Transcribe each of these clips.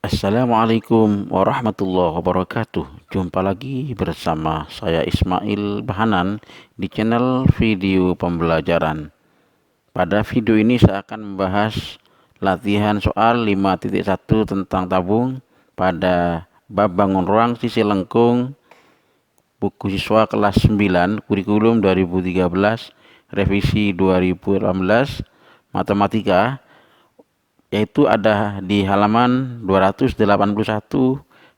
Assalamualaikum warahmatullahi wabarakatuh. Jumpa lagi bersama saya Ismail Bahanan di channel video pembelajaran. Pada video ini saya akan membahas latihan soal 5.1 tentang tabung pada bab bangun ruang sisi lengkung buku siswa kelas 9 kurikulum 2013 revisi 2018 matematika, yaitu ada di halaman 281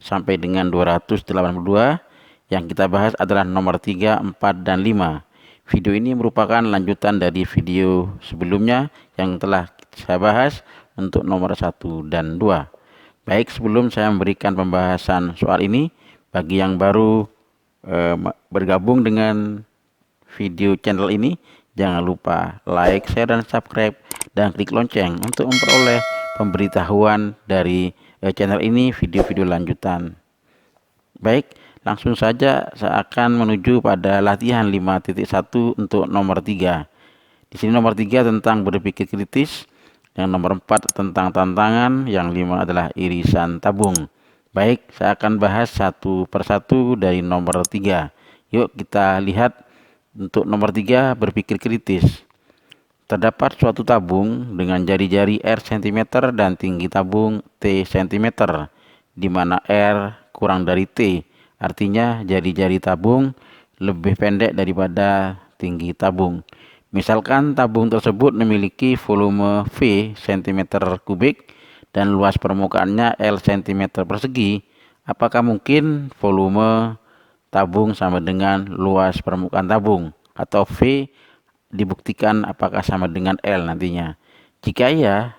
sampai dengan 282. Yang kita bahas adalah nomor 3, 4, dan 5. Video ini merupakan lanjutan dari video sebelumnya yang telah saya bahas untuk nomor 1 dan 2. Baik, sebelum saya memberikan pembahasan soal ini, bagi yang baru bergabung dengan video channel ini, jangan lupa like, share, dan subscribe, dan klik lonceng untuk memperoleh pemberitahuan dari channel ini video-video lanjutan. Baik, langsung saja saya akan menuju pada latihan 5.1 untuk nomor 3. Di sini nomor 3 tentang berpikir kritis, yang nomor 4 tentang tantangan, yang 5 adalah irisan tabung. Baik, saya akan bahas satu persatu dari nomor 3. Yuk kita lihat. Untuk nomor 3, berpikir kritis. Terdapat suatu tabung dengan jari-jari R cm dan tinggi tabung T cm, di mana R kurang dari T. Artinya jari-jari tabung lebih pendek daripada tinggi tabung. Misalkan tabung tersebut memiliki volume V cm kubik dan luas permukaannya L cm persegi. Apakah mungkin volume tabung sama dengan luas permukaan tabung, atau V dibuktikan apakah sama dengan L nantinya? Jika iya,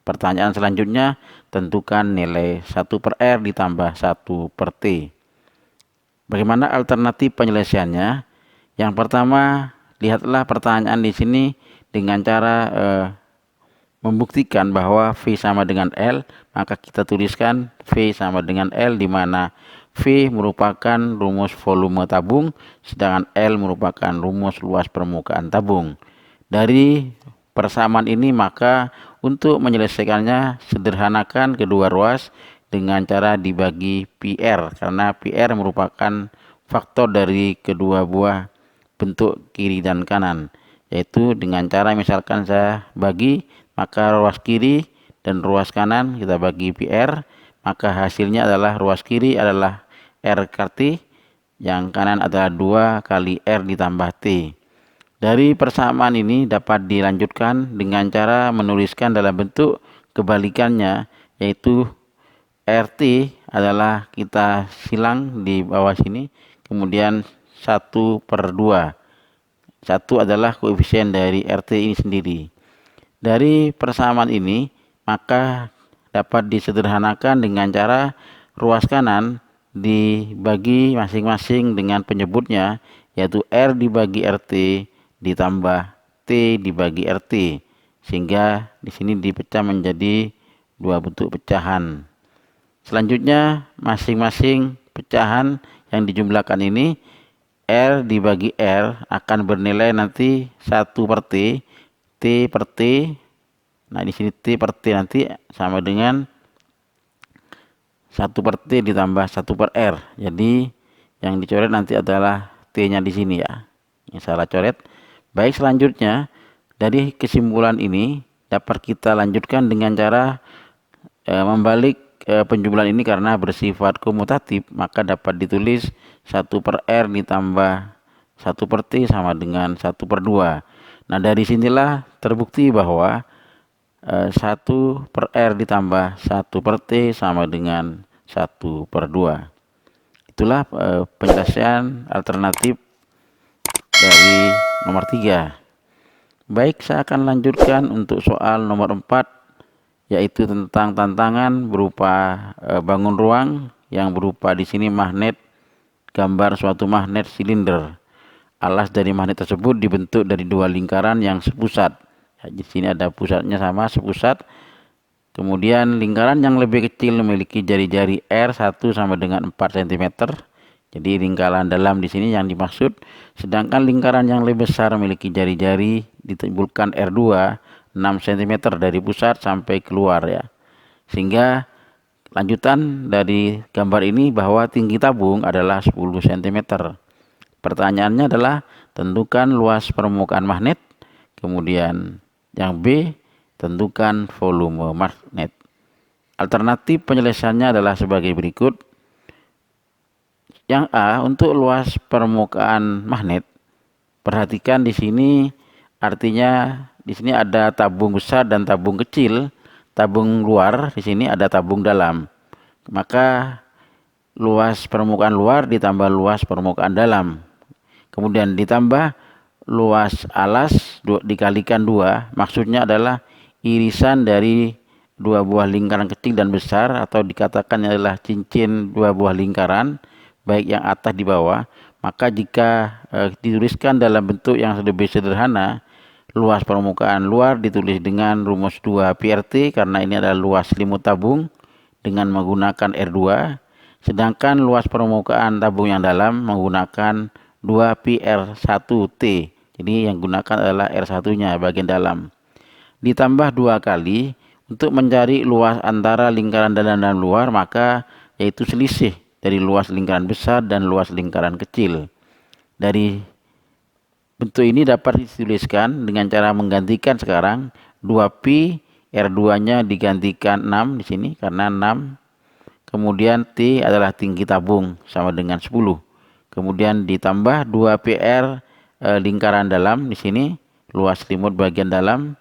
pertanyaan selanjutnya, tentukan nilai 1 per R ditambah 1 per T. Bagaimana alternatif penyelesaiannya? Yang pertama, lihatlah pertanyaan di sini dengan cara membuktikan bahwa V sama dengan L, maka kita tuliskan V sama dengan L, di mana V merupakan rumus volume tabung, sedangkan L merupakan rumus luas permukaan tabung. Dari persamaan ini, maka untuk menyelesaikannya, sederhanakan kedua ruas dengan cara dibagi PR, karena PR merupakan faktor dari kedua buah bentuk kiri dan kanan, yaitu dengan cara misalkan saya bagi, maka ruas kiri dan ruas kanan kita bagi PR, maka hasilnya adalah ruas kiri adalah R kali T, yang kanan adalah 2 kali R ditambah T. Dari persamaan ini dapat dilanjutkan dengan cara menuliskan dalam bentuk kebalikannya, yaitu RT adalah kita silang di bawah sini, kemudian 1 per 2. 1 adalah koefisien dari RT ini sendiri. Dari persamaan ini, maka dapat disederhanakan dengan cara ruas kanan dibagi masing-masing dengan penyebutnya, yaitu R dibagi RT ditambah T dibagi RT, sehingga di sini dipecah menjadi dua bentuk pecahan. Selanjutnya, masing-masing pecahan yang dijumlahkan ini, R dibagi R akan bernilai nanti 1 per T, T per T. Nah, di sini T per T nanti sama dengan 1 per T ditambah 1 per R. Jadi yang dicoret nanti adalah T-nya di sini ya. Ini salah coret. Baik, selanjutnya dari kesimpulan ini dapat kita lanjutkan dengan cara membalik penjumlahan ini, karena bersifat komutatif, maka dapat ditulis 1 per R ditambah 1 per T sama dengan 1 per 2. Nah, dari sinilah terbukti bahwa 1 per R ditambah 1 per T sama dengan 1 per 2. Itulah penyelesaian alternatif dari nomor 3. Baik, saya akan lanjutkan untuk soal nomor 4, yaitu tentang tantangan berupa bangun ruang yang berupa di sini magnet, gambar suatu magnet silinder. Alas dari magnet tersebut dibentuk dari dua lingkaran yang sepusat. Ya, di sini ada pusatnya sama, sepusat. Kemudian lingkaran yang lebih kecil memiliki jari-jari R 1 sama dengan 4 cm. Jadi lingkaran dalam di sini yang dimaksud. Sedangkan lingkaran yang lebih besar memiliki jari-jari ditimbulkan R2 6 cm dari pusat sampai keluar ya. Sehingga Lanjutan dari gambar ini bahwa tinggi tabung adalah 10 cm. Pertanyaannya adalah tentukan luas permukaan magnet. Kemudian yang B, tentukan volume magnet. Alternatif penyelesaiannya adalah sebagai berikut. Yang A, untuk luas permukaan magnet. Perhatikan di sini, artinya di sini ada tabung besar dan tabung kecil. Tabung luar, di sini ada tabung dalam. Maka luas permukaan luar ditambah luas permukaan dalam. Kemudian ditambah luas alas dikalikan 2. Maksudnya adalah irisan dari dua buah lingkaran kecil dan besar, atau dikatakan adalah cincin dua buah lingkaran, baik yang atas di bawah. Maka jika dituliskan dalam bentuk yang lebih sederhana, luas permukaan luar ditulis dengan rumus 2 pi/t karena ini adalah luas selimut tabung dengan menggunakan R2. Sedangkan luas permukaan tabung yang dalam menggunakan 2 pi/1t. Jadi yang gunakan adalah R1-nya bagian dalam. Ditambah 2 kali untuk mencari luas antara lingkaran dalam dan luar, maka yaitu selisih dari luas lingkaran besar dan luas lingkaran kecil. Dari bentuk ini dapat dituliskan dengan cara menggantikan sekarang 2 pi, R2-nya digantikan 6 di sini karena 6. Kemudian T adalah tinggi tabung sama dengan 10. Kemudian ditambah 2 PR lingkaran dalam di sini, luas selimut bagian dalam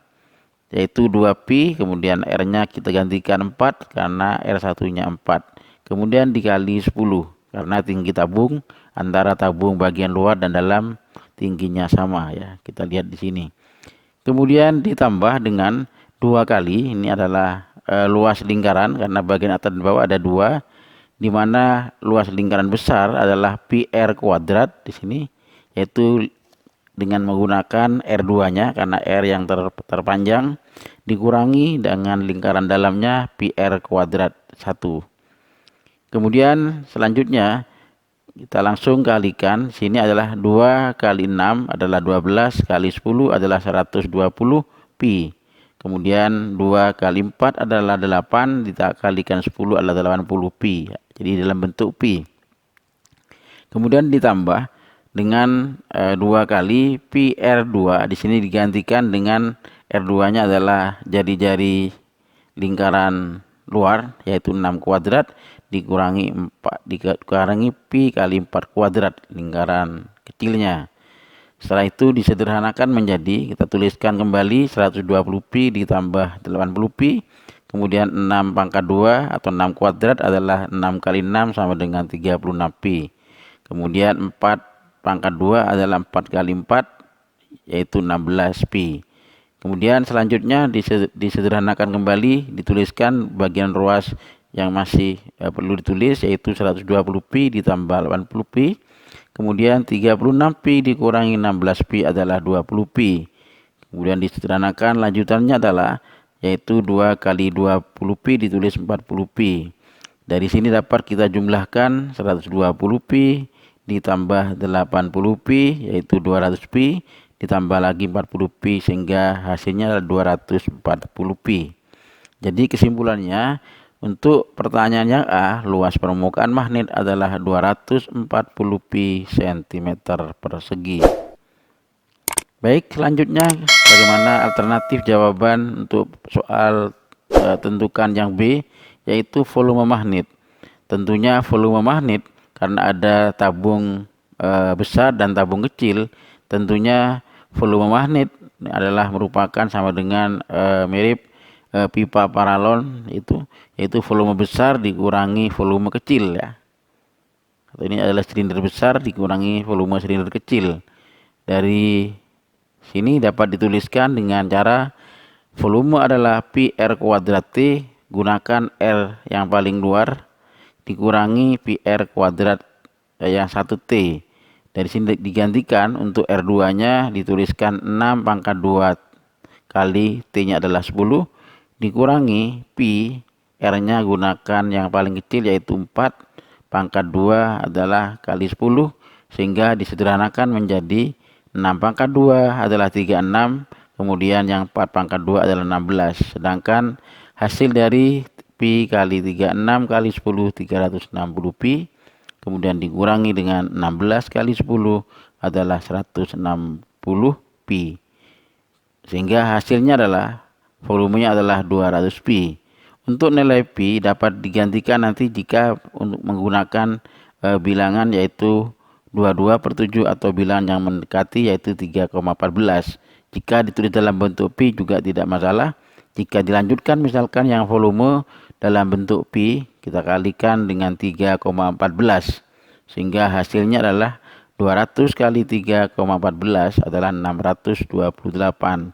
yaitu 2 pi, kemudian R-nya kita gantikan 4 karena R1-nya 4. Kemudian dikali 10 karena tinggi tabung antara tabung bagian luar dan dalam tingginya sama ya. Kita lihat di sini. Kemudian ditambah dengan 2 kali, ini adalah luas lingkaran karena bagian atas dan bawah ada 2, di mana luas lingkaran besar adalah pi R kuadrat di sini, yaitu dengan menggunakan R2-nya karena R yang terpanjang dikurangi dengan lingkaran dalamnya pi R kuadrat 1. Kemudian selanjutnya kita langsung kalikan. Sini adalah 2 kali 6 adalah 12, kali 10 adalah 120 pi. Kemudian 2 kali 4 adalah 8, dikalikan 10 adalah 80 pi. Jadi dalam bentuk pi. Kemudian ditambah dengan 2 kali pi R2. Di sini digantikan dengan R2-nya adalah jari-jari lingkaran luar yaitu 6 kuadrat dikurangi pi kali 4 kuadrat lingkaran kecilnya. Setelah itu disederhanakan menjadi, kita tuliskan kembali 120 pi ditambah 80 pi. Kemudian 6 pangkat 2 atau 6 kuadrat adalah 6 kali 6 sama dengan 36 pi. Kemudian 4 pangkat 2 adalah 4 kali 4 yaitu 16 pi. Kemudian selanjutnya disederhanakan kembali, dituliskan bagian ruas yang masih perlu ditulis yaitu 120 pi ditambah 80 pi. Kemudian 36 pi dikurangi 16 pi adalah 20 pi. Kemudian disederhanakan lanjutannya adalah yaitu 2 kali 20 pi ditulis 40 pi. Dari sini dapat kita jumlahkan 120 pi ditambah 80 pi yaitu 200 pi ditambah lagi 40 pi sehingga hasilnya adalah 240 pi. Jadi kesimpulannya, untuk pertanyaan yang A, luas permukaan magnet adalah 240 pi cm persegi. Baik, selanjutnya bagaimana alternatif jawaban untuk soal tentukan yang B, yaitu volume magnet. Tentunya volume magnet karena ada tabung besar dan tabung kecil, tentunya volume magnet adalah merupakan sama dengan mirip pipa paralon, yaitu volume besar dikurangi volume kecil ya. Atau ini adalah silinder besar dikurangi volume silinder kecil. Dari sini dapat dituliskan dengan cara volume adalah pi R kuadrat T, gunakan R yang paling luar dikurangi pi R kuadrat yang 1T. Dari sini digantikan untuk R2-nya dituliskan 6 pangkat 2 kali T-nya adalah 10 dikurangi pi, R-nya gunakan yang paling kecil yaitu 4 pangkat 2 adalah kali 10 sehingga disederhanakan menjadi 6 pangkat 2 adalah 36, kemudian yang 4 pangkat 2 adalah 16. Sedangkan hasil dari pi kali 36 kali 10 360 pi, kemudian dikurangi dengan 16 kali 10 adalah 160 pi, sehingga hasilnya adalah volumenya adalah 200 pi. Untuk nilai pi dapat digantikan nanti jika untuk menggunakan bilangan yaitu 22/7 atau bilangan yang mendekati yaitu 3,14. Jika ditulis dalam bentuk pi juga tidak masalah. Jika dilanjutkan misalkan yang volume dalam bentuk pi, kita kalikan dengan 3,14 sehingga hasilnya adalah 200 kali 3,14 adalah 628.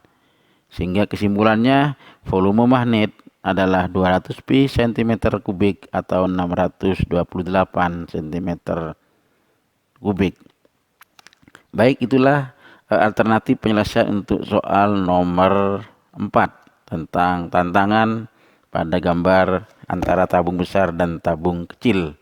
Sehingga kesimpulannya volume magnet adalah 200 pi cm kubik atau 628 cm kubik. Baik, itulah alternatif penyelesaian untuk soal nomor 4 tentang tantangan pada gambar antara tabung besar dan tabung kecil.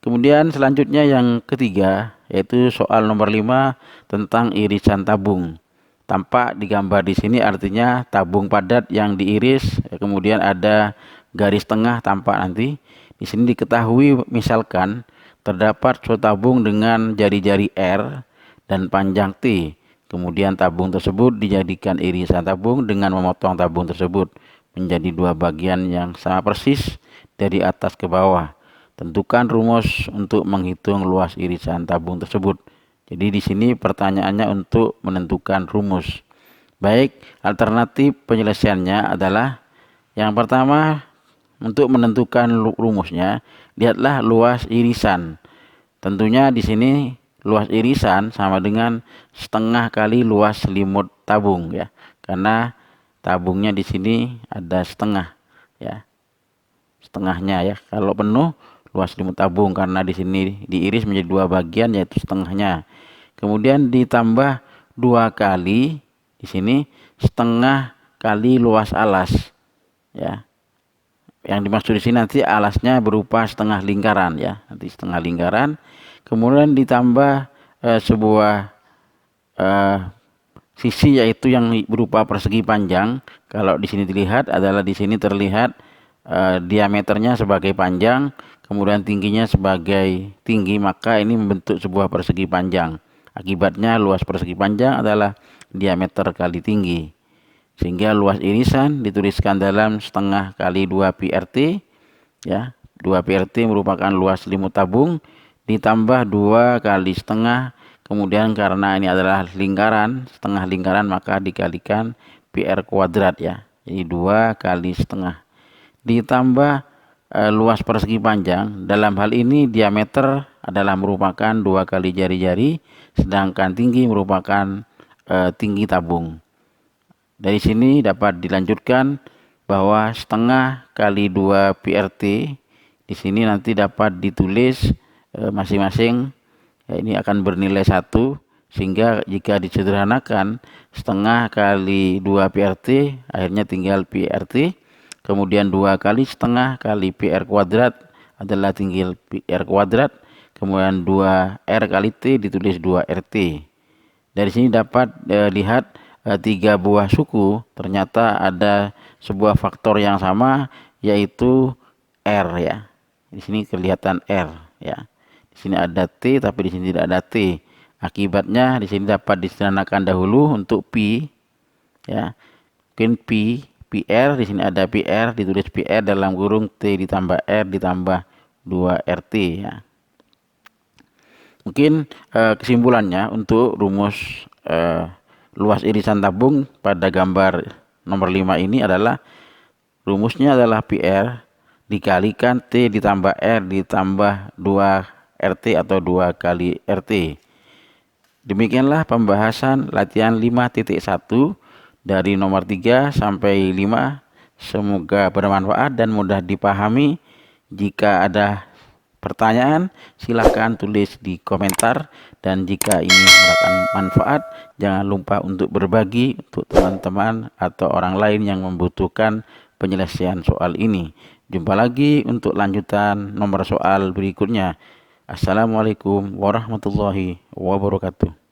Kemudian selanjutnya yang ketiga yaitu soal nomor 5 tentang irisan tabung. Tampak di gambar di sini artinya tabung padat yang diiris, kemudian ada garis tengah tampak nanti. Di sini diketahui misalkan terdapat suatu tabung dengan jari-jari R dan panjang T. Kemudian tabung tersebut dijadikan irisan tabung dengan memotong tabung tersebut menjadi dua bagian yang sama persis dari atas ke bawah. Tentukan rumus untuk menghitung luas irisan tabung tersebut. Jadi di sini pertanyaannya untuk menentukan rumus. Baik, alternatif penyelesaiannya adalah yang pertama untuk menentukan rumusnya, lihatlah luas irisan. Tentunya di sini luas irisan sama dengan setengah kali luas selimut tabung ya, karena tabungnya di sini ada setengah ya, setengahnya ya. Kalau penuh luas selimut tabung, karena di sini diiris menjadi dua bagian yaitu setengahnya. Kemudian ditambah 2 kali di sini setengah kali luas alas ya. Yang dimaksud di sini nanti alasnya berupa setengah lingkaran ya, nanti setengah lingkaran. Kemudian ditambah sebuah sisi yaitu yang berupa persegi panjang. Kalau di sini dilihat adalah di sini terlihat diameternya sebagai panjang, kemudian tingginya sebagai tinggi, maka ini membentuk sebuah persegi panjang. Akibatnya luas persegi panjang adalah diameter kali tinggi. Sehingga luas irisan dituliskan dalam setengah kali 2 pi RT ya. 2 pi RT merupakan luas selimut tabung ditambah 2 kali setengah, kemudian karena ini adalah lingkaran, setengah lingkaran maka dikalikan pi R kuadrat ya. Jadi 2 kali setengah ditambah luas persegi panjang. Dalam hal ini diameter adalah merupakan 2 kali jari-jari, sedangkan tinggi merupakan tinggi tabung. Dari sini dapat dilanjutkan bahwa setengah kali 2 pi RT di sini nanti dapat ditulis masing-masing ya, ini akan bernilai 1, sehingga jika disederhanakan setengah kali 2 pi RT akhirnya tinggal pi RT, kemudian 2 kali setengah kali pi R kuadrat adalah tinggal pi R kuadrat, kemudian 2 R kali T ditulis 2 RT. Dari sini dapat lihat 3 buah suku ternyata ada sebuah faktor yang sama yaitu R ya. Di sini kelihatan R ya. Di sini ada T tapi di sini tidak ada T. Akibatnya di sini dapat disederhanakan dahulu untuk pi ya. Mungkin pi R, di sini ada pi R ditulis pi R dalam kurung T ditambah R ditambah 2 RT ya. Mungkin kesimpulannya untuk rumus luas irisan tabung pada gambar nomor 5 ini adalah rumusnya adalah pi R dikalikan T ditambah R ditambah 2 RT atau 2 kali RT. Demikianlah pembahasan latihan 5.1 dari nomor 3 sampai 5. Semoga bermanfaat dan mudah dipahami. Jika ada pertanyaan silahkan tulis di komentar, dan jika ini mendapatkan manfaat jangan lupa untuk berbagi untuk teman-teman atau orang lain yang membutuhkan penyelesaian soal ini. Jumpa lagi untuk lanjutan nomor soal berikutnya. Assalamualaikum warahmatullahi wabarakatuh.